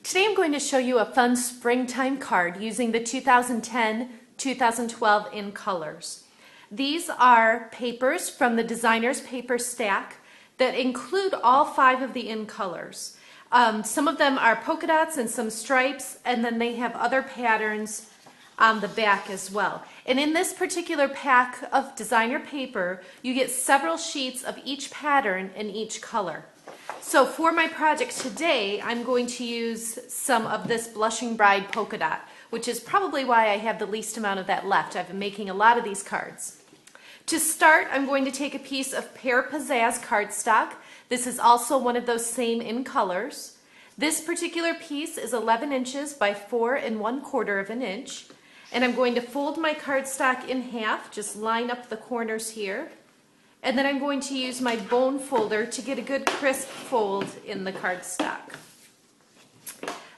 Today I'm going to show you a fun springtime card using the 2010-2012 in colors. These are papers from the designer's paper stack that include all 5 of the in colors. Some of them are polka dots and some stripes, and then they have other patterns on the back as well. And in this particular pack of designer paper, you get several sheets of each pattern in each color. So for my project today, I'm going to use some of this Blushing Bride polka dot, which is probably why I have the least amount of that left. I've been making a lot of these cards. To start, I'm going to take a piece of Pear Pizzazz cardstock. This is also one of those same in colors. This particular piece is 11 inches by 4 1/4 of an inch. And I'm going to fold my cardstock in half, just line up the corners here. And then I'm going to use my bone folder to get a good crisp fold in the cardstock.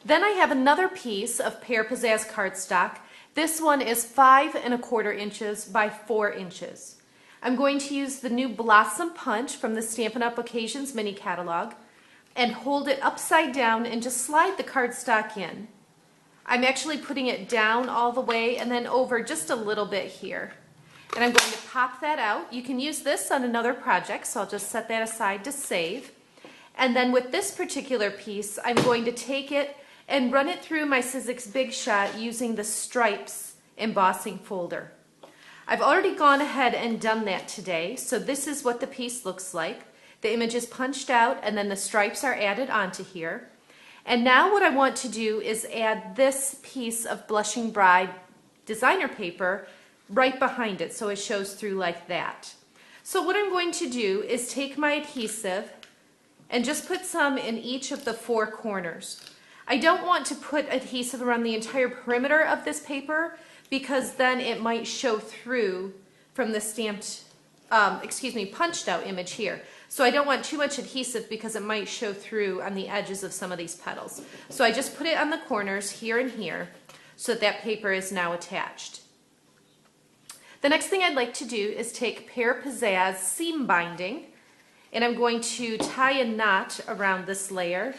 Then I have another piece of Pear Pizzazz cardstock. This one is 5 1/4 inches by 4 inches. I'm going to use the new Blossom Punch from the Stampin' Up! Occasions mini catalog and hold it upside down and just slide the cardstock in. I'm actually putting it down all the way and then over just a little bit here. And I'm going to pop that out. You can use this on another project, so I'll just set that aside to save. And then with this particular piece, I'm going to take it and run it through my Sizzix Big Shot using the Stripes embossing folder. I've already gone ahead and done that today, so this is what the piece looks like. The image is punched out and then the stripes are added onto here. And now what I want to do is add this piece of Blushing Bride designer paper right behind it so it shows through like that. So what I'm going to do is take my adhesive and just put some in each of the 4 corners. I don't want to put adhesive around the entire perimeter of this paper because then it might show through from the punched out image here. So I don't want too much adhesive because it might show through on the edges of some of these petals. So I just put it on the corners here and here so that paper is now attached. The next thing I'd like to do is take Pear Pizzazz seam binding, and I'm going to tie a knot around this layer.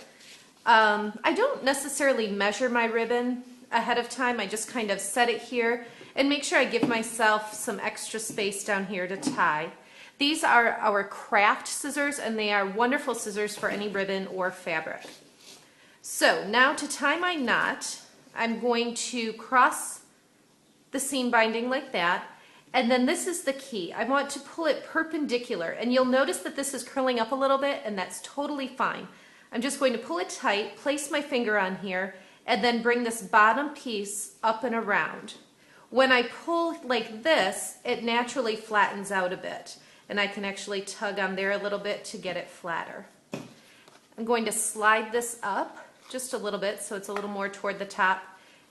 I don't necessarily measure my ribbon ahead of time. I just kind of set it here and make sure I give myself some extra space down here to tie. These are our craft scissors, and they are wonderful scissors for any ribbon or fabric. So now to tie my knot, I'm going to cross the seam binding like that. And then this is the key. I want to pull it perpendicular, and you'll notice that this is curling up a little bit, and that's totally fine. I'm just going to pull it tight, place my finger on here, and then bring this bottom piece up and around. When I pull like this, it naturally flattens out a bit, and I can actually tug on there a little bit to get it flatter. I'm going to slide this up just a little bit so it's a little more toward the top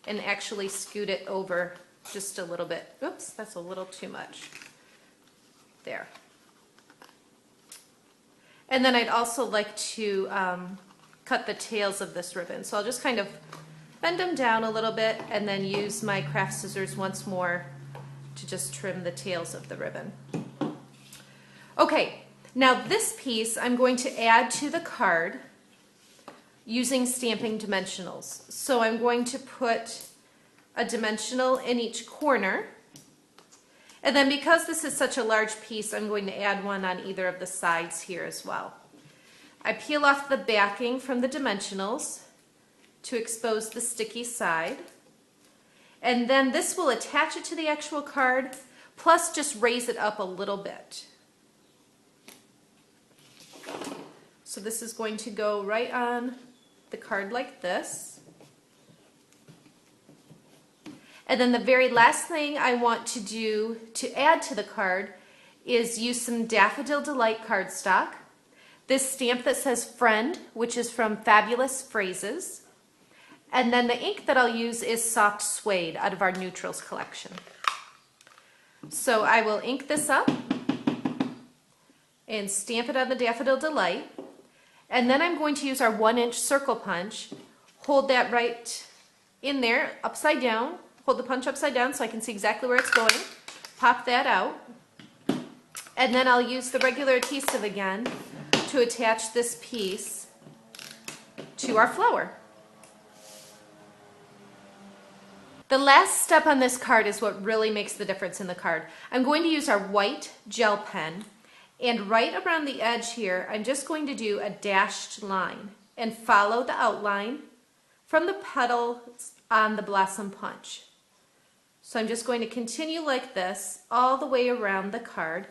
and actually scoot it over just a little bit. Oops, that's a little too much. There. And then I'd also like to cut the tails of this ribbon. So I'll just kind of bend them down a little bit and then use my craft scissors once more to just trim the tails of the ribbon. Okay, now this piece I'm going to add to the card using stamping dimensionals. So I'm going to put a dimensional in each corner, and then because this is such a large piece, I'm going to add one on either of the sides here as well. I peel off the backing from the dimensionals to expose the sticky side, and then this will attach it to the actual card, plus just raise it up a little bit. So this is going to go right on the card like this. And then the very last thing I want to do to add to the card is use some Daffodil Delight cardstock, this stamp that says Friend, which is from Fabulous Phrases, and then the ink that I'll use is Soft Suede out of our Neutrals collection. So I will ink this up and stamp it on the Daffodil Delight, and then I'm going to use our 1-inch circle punch, hold that right in there upside down, hold the punch upside down so I can see exactly where it's going, pop that out, and then I'll use the regular adhesive again to attach this piece to our flower. The last step on this card is what really makes the difference in the card. I'm going to use our white gel pen, and right around the edge here, I'm just going to do a dashed line and follow the outline from the petals on the Blossom Punch. So I'm just going to continue like this all the way around the card,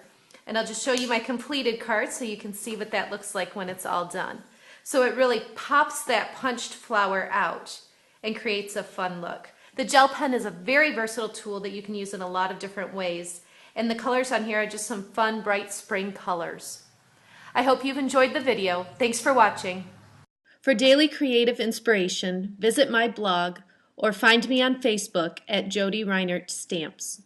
and I'll just show you my completed card so you can see what that looks like when it's all done. So it really pops that punched flower out and creates a fun look. The gel pen is a very versatile tool that you can use in a lot of different ways, and the colors on here are just some fun, bright spring colors. I hope you've enjoyed the video. Thanks for watching. For daily creative inspiration, visit my blog or find me on Facebook at Jody Reinert Stamps.